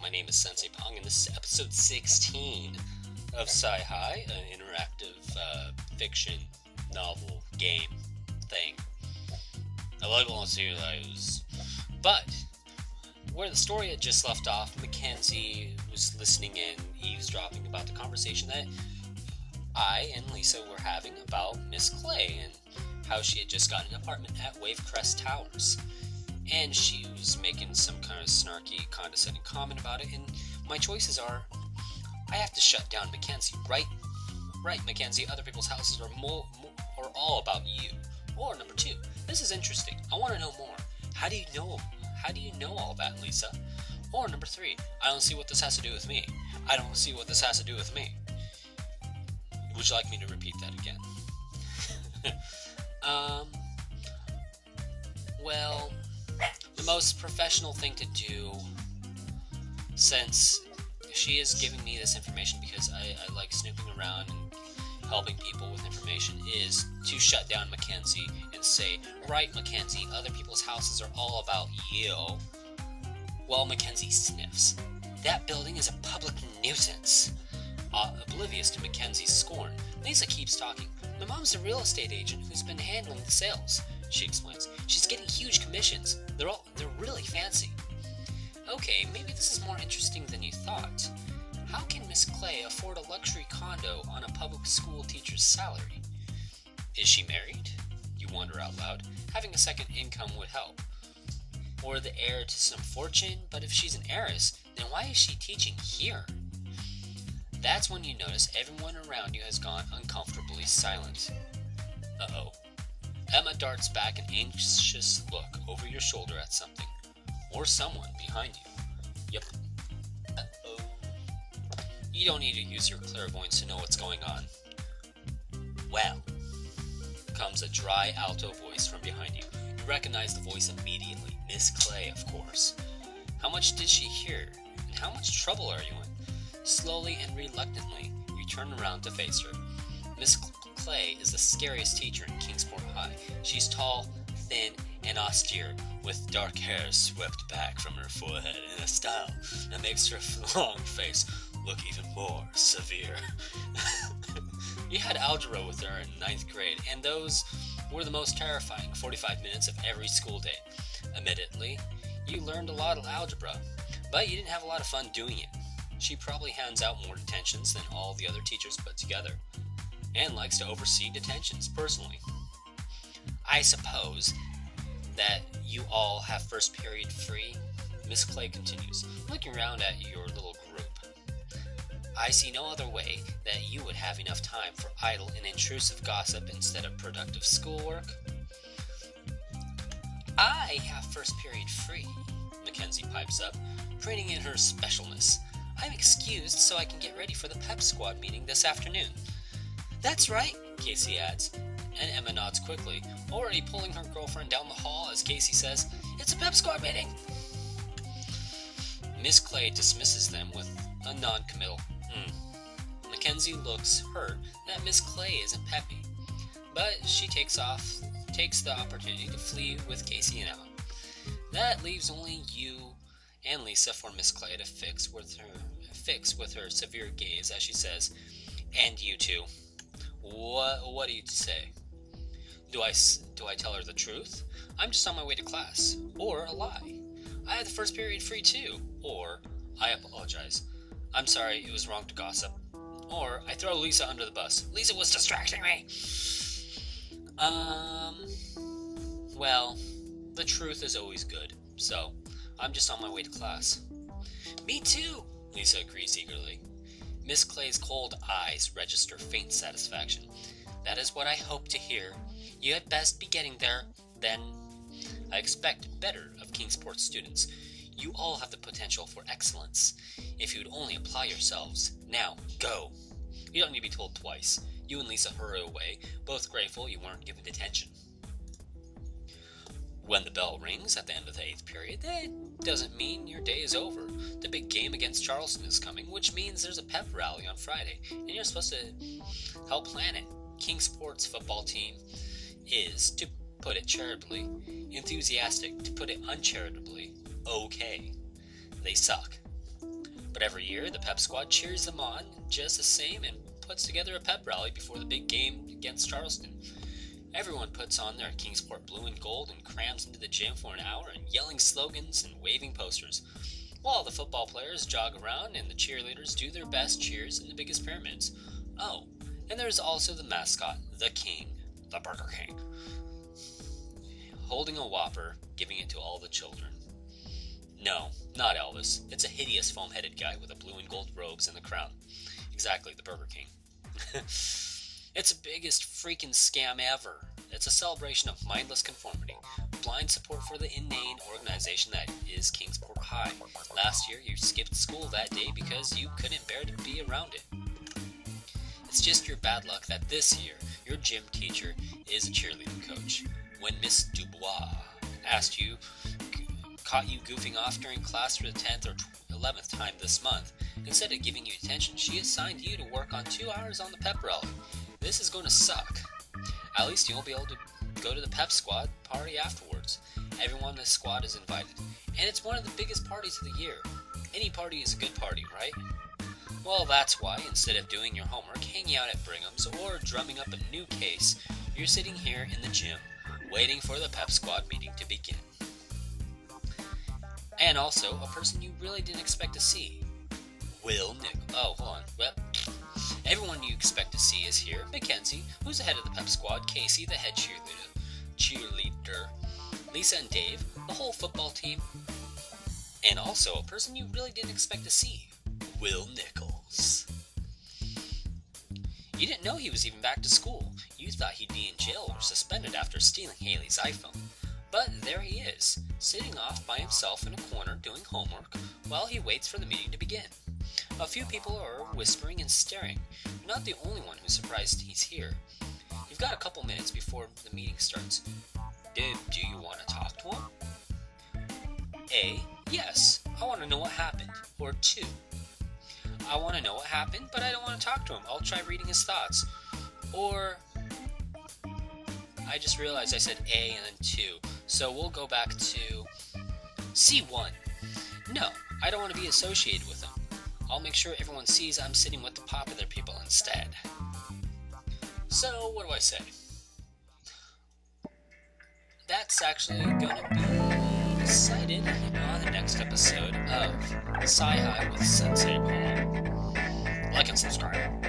My name is Sensei-Pong, and this is episode 16 of Sci-Hi, an interactive fiction novel game thing. I like all those. But where the story had just left off, Mackenzie was listening in, eavesdropping about the conversation that I and Lisa were having about Miss Clay and how she had just gotten an apartment at Wavecrest Towers. And she was making some kind of snarky, condescending comment about it, and my choices are, I have to shut down Mackenzie, right? Right, Mackenzie, other people's houses are all about you. Or number 2, this is interesting, I want to know more. How do you know all that, Lisa? Or number 3, I don't see what this has to do with me. I don't see what this has to do with me. Would you like me to repeat that again? Well, the most professional thing to do, since she is giving me this information because I like snooping around and helping people with information, is to shut down Mackenzie and say, right, Mackenzie, other people's houses are all about you. Well, Mackenzie sniffs. That building is a public nuisance. Oblivious to Mackenzie's scorn, Lisa keeps talking. My mom's a real estate agent who's been handling the sales, she explains. She's getting huge commissions. They're really fancy. Okay, maybe this is more interesting than you thought. How can Miss Clay afford a luxury condo on a public school teacher's salary? Is she married? You wonder out loud. Having a second income would help. Or the heir to some fortune, but if she's an heiress, then why is she teaching here? That's when you notice everyone around you has gone uncomfortably silent. Uh-oh. Emma darts back an anxious look over your shoulder at something. Or someone behind you. Yep. Uh-oh. You don't need to use your clairvoyance to know what's going on. Well, comes a dry alto voice from behind you. You recognize the voice immediately. Miss Clay, of course. How much did she hear? And how much trouble are you in? Slowly and reluctantly, you turn around to face her. Miss Clay is the scariest teacher in Kingsport High. She's tall, thin, and austere, with dark hair swept back from her forehead in a style that makes her long face look even more severe. You had algebra with her in 9th grade, and those were the most terrifying 45 minutes of every school day. Admittedly, you learned a lot of algebra, but you didn't have a lot of fun doing it. She probably hands out more detentions than all the other teachers put together, and likes to oversee detentions personally. I suppose that you all have first period free? Miss Clay continues, looking around at your little group. I see no other way that you would have enough time for idle and intrusive gossip instead of productive schoolwork. I have first period free, Mackenzie pipes up, preening in her specialness. I'm excused so I can get ready for the pep squad meeting this afternoon. That's right, Casey adds, and Emma nods quickly, already pulling her girlfriend down the hall as Casey says, It's a pep squad meeting! Miss Clay dismisses them with a non-committal, Mackenzie looks hurt that Miss Clay isn't peppy, but she takes the opportunity to flee with Casey and Emma. That leaves only you and Lisa for Miss Clay to fix with her severe gaze as she says, And you too. What do you say? Do I tell her the truth? I'm just on my way to class. Or a lie. I had the first period free too. Or, I apologize. I'm sorry, it was wrong to gossip. Or, I throw Lisa under the bus. Lisa was distracting me! Well, the truth is always good, so I'm just on my way to class. Me too, Lisa agrees eagerly. Miss Clay's cold eyes register faint satisfaction. That is what I hope to hear. You had best be getting there, then. I expect better of Kingsport students. You all have the potential for excellence, if you'd only apply yourselves. Now, go. You don't need to be told twice. You and Lisa hurry away, both grateful you weren't given detention. When the bell rings at the end of the 8th period, that doesn't mean your day is over. The big game against Charleston is coming, which means there's a pep rally on Friday, and you're supposed to help plan it. Kingsport's football team is, to put it charitably, enthusiastic, to put it uncharitably, okay. They suck. But every year, the pep squad cheers them on just the same and puts together a pep rally before the big game against Charleston. Everyone puts on their Kingsport blue and gold and crams into the gym for an hour and yelling slogans and waving posters, while the football players jog around and the cheerleaders do their best cheers in the biggest pyramids. Oh, and there's also the mascot, the King, the Burger King, holding a Whopper, giving it to all the children. No, not Elvis. It's a hideous foam-headed guy with a blue and gold robes and a crown. Exactly, the Burger King. It's the biggest freaking scam ever. It's a celebration of mindless conformity, blind support for the inane organization that is Kingsport High. Last year, you skipped school that day because you couldn't bear to be around it. It's just your bad luck that this year, your gym teacher is a cheerleading coach. When Miss Dubois caught you goofing off during class for the 10th or 11th time this month, instead of giving you attention, she assigned you to work on 2 hours on the pep rally. This is going to suck. At least you won't be able to go to the pep squad party afterwards. Everyone in the squad is invited, and it's one of the biggest parties of the year. Any party is a good party, right? Well, that's why, instead of doing your homework, hanging out at Brigham's, or drumming up a new case, you're sitting here in the gym, waiting for the pep squad meeting to begin. And also, a person you really didn't expect to see. Everyone you expect to see is here. Mackenzie, who's the head of the pep squad, Casey, the head cheerleader, Lisa and Dave, the whole football team, and also a person you really didn't expect to see, Will Nichols. You didn't know he was even back to school. You thought he'd be in jail or suspended after stealing Haley's iPhone. But there he is, sitting off by himself in a corner doing homework while he waits for the meeting to begin. A few people are whispering and staring. You're not the only one who's surprised he's here. You've got a couple minutes before the meeting starts. Do you want to talk to him? A. Yes, I want to know what happened. Or 2. I want to know what happened, but I don't want to talk to him. I'll try reading his thoughts. Or I just realized I said A and then 2, so we'll go back to C1. No, I don't want to be associated with him. I'll make sure everyone sees I'm sitting with the popular people instead. So, what do I say? That's actually going to be decided on the next episode of Sci-Hi with Sensei-Pong. Like and subscribe.